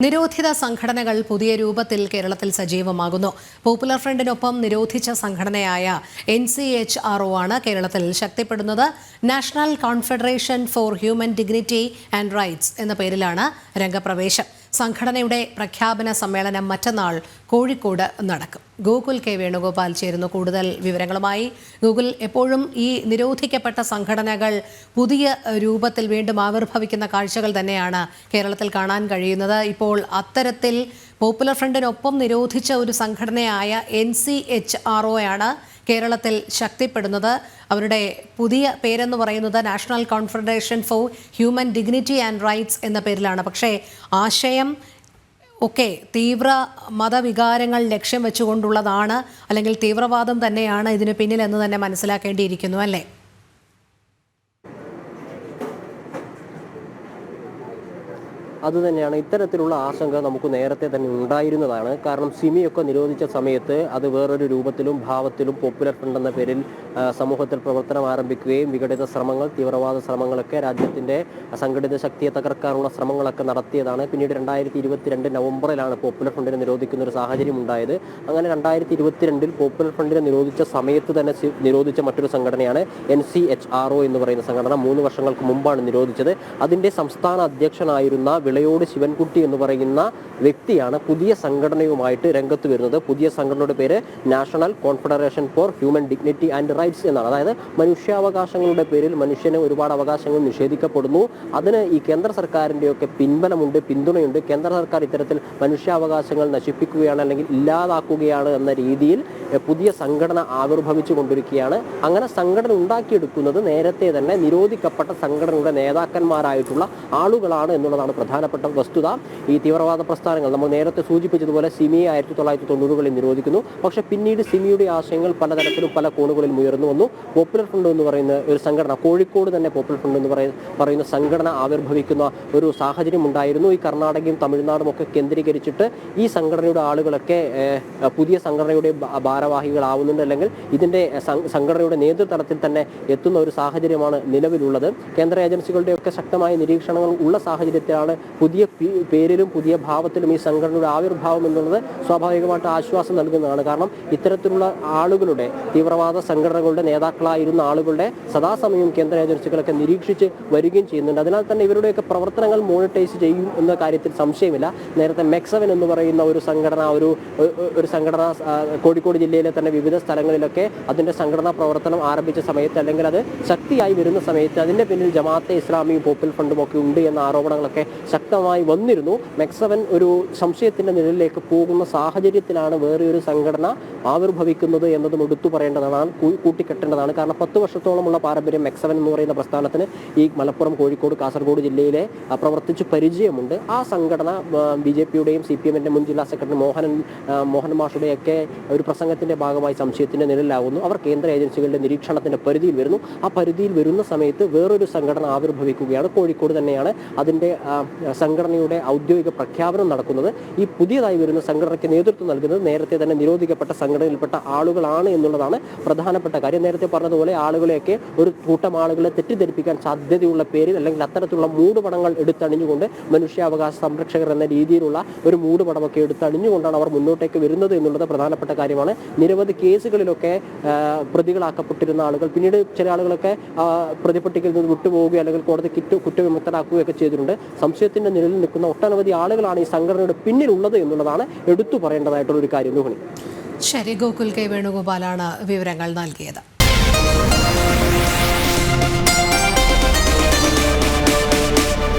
നിരോധിത സംഘടനകൾ പുതിയ രൂപത്തിൽ കേരളത്തിൽ സജീവമാകുന്നു. പോപ്പുലർ ഫ്രണ്ടിനൊപ്പം നിരോധിച്ച സംഘടനയായ NCHRO ആണ് കേരളത്തിൽ ശക്തിപ്പെടുന്നത്. National confederation for human dignity and rights എന്ന പേരിലാണ് രംഗപ്രവേശം. സംഘടനയുടെ പ്രഖ്യാപന സമ്മേളനം മറ്റന്നാൾ കോഴിക്കോട് നടക്കും. ഗോകുൽ കെ വേണുഗോപാൽ ചേരുന്നു കൂടുതൽ വിവരങ്ങളുമായി. ഗൂഗിൾ, എപ്പോഴും ഈ നിരോധിക്കപ്പെട്ട സംഘടനകൾ പുതിയ രൂപത്തിൽ വീണ്ടും ആവിർഭവിക്കുന്ന കാഴ്ചകൾ തന്നെയാണ് കേരളത്തിൽ കാണാൻ കഴിയുന്നത്. ഇപ്പോൾ അത്തരത്തിൽ പോപ്പുലർ ഫ്രണ്ടിനൊപ്പം നിരോധിച്ച ഒരു സംഘടനയായ NCHRO ആണ് കേരളത്തിൽ ശക്തിപ്പെടുന്നത്. അവരുടെ പുതിയ പേരെന്ന് പറയുന്നത് national confederation for human dignity and rights എന്ന പേരിലാണ്. പക്ഷേ ആശയം ഒക്കെ തീവ്ര മതവികാരങ്ങൾ ലക്ഷ്യം വെച്ചുകൊണ്ടുള്ളതാണ്, അല്ലെങ്കിൽ തീവ്രവാദം തന്നെയാണ് ഇതിന് പിന്നിൽ എന്ന് തന്നെ മനസ്സിലാക്കേണ്ടിയിരിക്കുന്നു, അല്ലേ? അതുതന്നെയാണ്. ഇത്തരത്തിലുള്ള ആശങ്ക നമുക്ക് നേരത്തെ തന്നെ ഉണ്ടായിരുന്നതാണ്. കാരണം സിമിയൊക്കെ നിരോധിച്ച സമയത്ത് അത് വേറൊരു രൂപത്തിലും ഭാവത്തിലും പോപ്പുലർ ഫ്രണ്ട് എന്ന പേരിൽ സമൂഹത്തിൽ പ്രവർത്തനം ആരംഭിക്കുകയും വിഘടിത ശ്രമങ്ങൾ, തീവ്രവാദ ശ്രമങ്ങളൊക്കെ രാജ്യത്തിൻ്റെ സംഘടിത ശക്തിയെ തകർക്കാനുള്ള ശ്രമങ്ങളൊക്കെ നടത്തിയതാണ്. പിന്നീട് 2022 നവംബറിലാണ് പോപ്പുലർ ഫ്രണ്ടിനെ നിരോധിക്കുന്ന ഒരു സാഹചര്യം ഉണ്ടായത്. അങ്ങനെ 2022 പോപ്പുലർ ഫ്രണ്ടിനെ നിരോധിച്ച സമയത്ത് തന്നെ നിരോധിച്ച മറ്റൊരു സംഘടനയാണ് NCHRO എന്ന് പറയുന്ന സംഘടന. 3 വർഷങ്ങൾക്ക് മുമ്പാണ് നിരോധിച്ചത്. അതിൻ്റെ സംസ്ഥാന അധ്യക്ഷനായിരുന്ന വിളയോട് ശിവൻകുട്ടി എന്ന് പറയുന്ന വ്യക്തിയാണ് പുതിയ സംഘടനയുമായിട്ട് രംഗത്ത് വരുന്നത്. പുതിയ സംഘടനയുടെ പേര് national confederation for human dignity and rights എന്നാണ്. അതായത് മനുഷ്യാവകാശങ്ങളുടെ പേരിൽ മനുഷ്യന് ഒരുപാട് അവകാശങ്ങൾ നിഷേധിക്കപ്പെടുന്നു. അതിന് ഈ കേന്ദ്ര സർക്കാരിൻ്റെയൊക്കെ പിൻബലമുണ്ട്, പിന്തുണയുണ്ട്. കേന്ദ്ര സർക്കാർ ഇത്തരത്തിൽ മനുഷ്യാവകാശങ്ങൾ നശിപ്പിക്കുകയാണ് അല്ലെങ്കിൽ ഇല്ലാതാക്കുകയാണ് എന്ന രീതിയിൽ പുതിയ സംഘടന ആവിർഭവിച്ചു കൊണ്ടിരിക്കുകയാണ്. അങ്ങനെ സംഘടന ഉണ്ടാക്കിയെടുക്കുന്നത് നേരത്തെ തന്നെ നിരോധിക്കപ്പെട്ട സംഘടനയുടെ നേതാക്കന്മാരായിട്ടുള്ള ആളുകളാണ് എന്നുള്ളതാണ് പ്രധാനപ്പെട്ട വസ്തുത. ഈ തീവ്രവാദ പ്രസ്ഥാനങ്ങൾ നമ്മൾ നേരത്തെ സൂചിപ്പിച്ചതുപോലെ സിമിയെ 1990കളിൽ നിരോധിക്കുന്നു. പക്ഷേ പിന്നീട് സിമിയുടെ ആശയങ്ങൾ പലതരത്തിലും പല കോണുകളിലും ഉയർന്നു വന്നു. പോപ്പുലർ ഫ്രണ്ട് എന്ന് പറയുന്ന ഒരു സംഘടന, കോഴിക്കോട് തന്നെ പോപ്പുലർ ഫ്രണ്ട് എന്ന് പറയുന്ന സംഘടന ആവിർഭവിക്കുന്ന ഒരു സാഹചര്യം ഉണ്ടായിരുന്നു. ഈ കർണാടകയും തമിഴ്നാടും ഒക്കെ കേന്ദ്രീകരിച്ചിട്ട് ഈ സംഘടനയുടെ ആളുകളൊക്കെ പുതിയ സംഘടനയുടെ ഭാരവാഹികളാവുന്നുണ്ട്, അല്ലെങ്കിൽ ഇതിൻ്റെ സംഘടനയുടെ നേതൃതലത്തിൽ തന്നെ എത്തുന്ന ഒരു സാഹചര്യമാണ് നിലവിലുള്ളത്. കേന്ദ്ര ഏജൻസികളുടെയൊക്കെ ശക്തമായ നിരീക്ഷണങ്ങൾ ഉള്ള സാഹചര്യത്തിലാണ് പുതിയ പേരിലും പുതിയ ഭാവത്തിലും ഈ സംഘടനയുടെ ആവിർഭാവം എന്നുള്ളത് സ്വാഭാവികമായിട്ട് ആശ്വാസം നൽകുന്നതാണ്. കാരണം ഇത്തരത്തിലുള്ള ആളുകളുടെ, തീവ്രവാദ സംഘടനകളുടെ നേതാക്കളായിരുന്ന ആളുകളുടെ സദാസമയം കേന്ദ്ര ഏജൻസികളൊക്കെ നിരീക്ഷിച്ച് വരികയും ചെയ്യുന്നുണ്ട്. അതിനാൽ തന്നെ ഇവരുടെയൊക്കെ പ്രവർത്തനങ്ങൾ മോണിറ്റൈസ് ചെയ്യും എന്ന കാര്യത്തിൽ സംശയമില്ല. നേരത്തെ MEC7 എന്ന് പറയുന്ന ഒരു സംഘടന ഒരു സംഘടന കോഴിക്കോട് ജില്ലയിലെ തന്നെ വിവിധ സ്ഥലങ്ങളിലൊക്കെ അതിൻ്റെ സംഘടനാ പ്രവർത്തനം ആരംഭിച്ച സമയത്ത്, അല്ലെങ്കിൽ അത് ശക്തിയായി വരുന്ന സമയത്ത് അതിൻ്റെ പിന്നിൽ ജമാഅത്തെ ഇസ്ലാമിയും പോപ്പുലർ ഫ്രണ്ടും ഒക്കെ ഉണ്ട് എന്ന ആരോപണങ്ങളൊക്കെ ശക്തമായി വന്നിരുന്നു. MEC7 ഒരു സംശയത്തിൻ്റെ നിഴലിലേക്ക് പോകുന്ന സാഹചര്യത്തിലാണ് വേറെ ഒരു സംഘടന ആവിർഭവിക്കുന്നത് എന്നതും എടുത്തു പറയേണ്ടതാണ്, കൂട്ടിക്കെട്ടേണ്ടതാണ്. കാരണം 10 വർഷത്തോളമുള്ള പാരമ്പര്യം MEC7 എന്ന് പറയുന്ന പ്രസ്ഥാനത്തിന് ഈ മലപ്പുറം, കോഴിക്കോട്, കാസർഗോഡ് ജില്ലയിലെ പ്രവർത്തിച്ച് പരിചയമുണ്ട്. ആ സംഘടന BJPയുടെയും CPMൻ്റെ മുൻ ജില്ലാ സെക്രട്ടറി മോഹൻ മാഷുടെയൊക്കെ ഒരു പ്രസംഗത്തിൻ്റെ ഭാഗമായി സംശയത്തിൻ്റെ നിഴലിലാകുന്നു. അവർ കേന്ദ്ര ഏജൻസികളുടെ നിരീക്ഷണത്തിൻ്റെ പരിധിയിൽ വരുന്നു. ആ പരിധിയിൽ വരുന്ന സമയത്ത് വേറൊരു സംഘടന ആവിർഭവിക്കുകയാണ്. കോഴിക്കോട് തന്നെയാണ് അതിൻ്റെ സംഘടനയുടെ ഔദ്യോഗിക പ്രഖ്യാപനം നടക്കുന്നത്. ഈ പുതിയതായി വരുന്ന സംഘടനയ്ക്ക് നേതൃത്വം നൽകുന്നത് നേരത്തെ തന്നെ നിരോധിക്കപ്പെട്ട സംഘടനയിൽപ്പെട്ട ആളുകളാണ് എന്നുള്ളതാണ് പ്രധാനപ്പെട്ട കാര്യം. നേരത്തെ പറഞ്ഞതുപോലെ ആളുകളെയൊക്കെ, ഒരു കൂട്ടം ആളുകളെ തെറ്റിദ്ധരിപ്പിക്കാൻ സാധ്യതയുള്ള പേരിൽ, അല്ലെങ്കിൽ അത്തരത്തിലുള്ള മൂടുപടങ്ങൾ എടുത്തണിഞ്ഞുകൊണ്ട് മനുഷ്യാവകാശ സംരക്ഷകർ എന്ന രീതിയിലുള്ള ഒരു മൂടുപടമൊക്കെ എടുത്തണിഞ്ഞുകൊണ്ടാണ് അവർ മുന്നോട്ടേക്ക് വരുന്നത് എന്നുള്ളത് പ്രധാനപ്പെട്ട കാര്യമാണ്. നിരവധി കേസുകളിലൊക്കെ പ്രതികളാക്കപ്പെട്ടിരുന്ന ആളുകൾ പിന്നീട് ചില ആളുകളൊക്കെ പ്രതിപട്ടികയിൽ നിന്ന് വിട്ടുപോവുകയോ അല്ലെങ്കിൽ കോടതി കുറ്റവിമുക്തരാക്കുകയൊക്കെ ചെയ്തിട്ടുണ്ട്. സംശയത്തിന്റെ നിഴലിൽ നിൽക്കുന്ന ഒട്ടനവധി ആളുകളാണ് ഈ സംഘടനയുടെ പിന്നിലുള്ളത് എന്നുള്ളതാണ് എടുത്തു പറയേണ്ടതായിട്ടുള്ള ഒരു കാര്യം. ശരി, ഗോകുൽ കെ വേണുഗോപാലാണ് വിവരങ്ങൾ നൽകിയത്.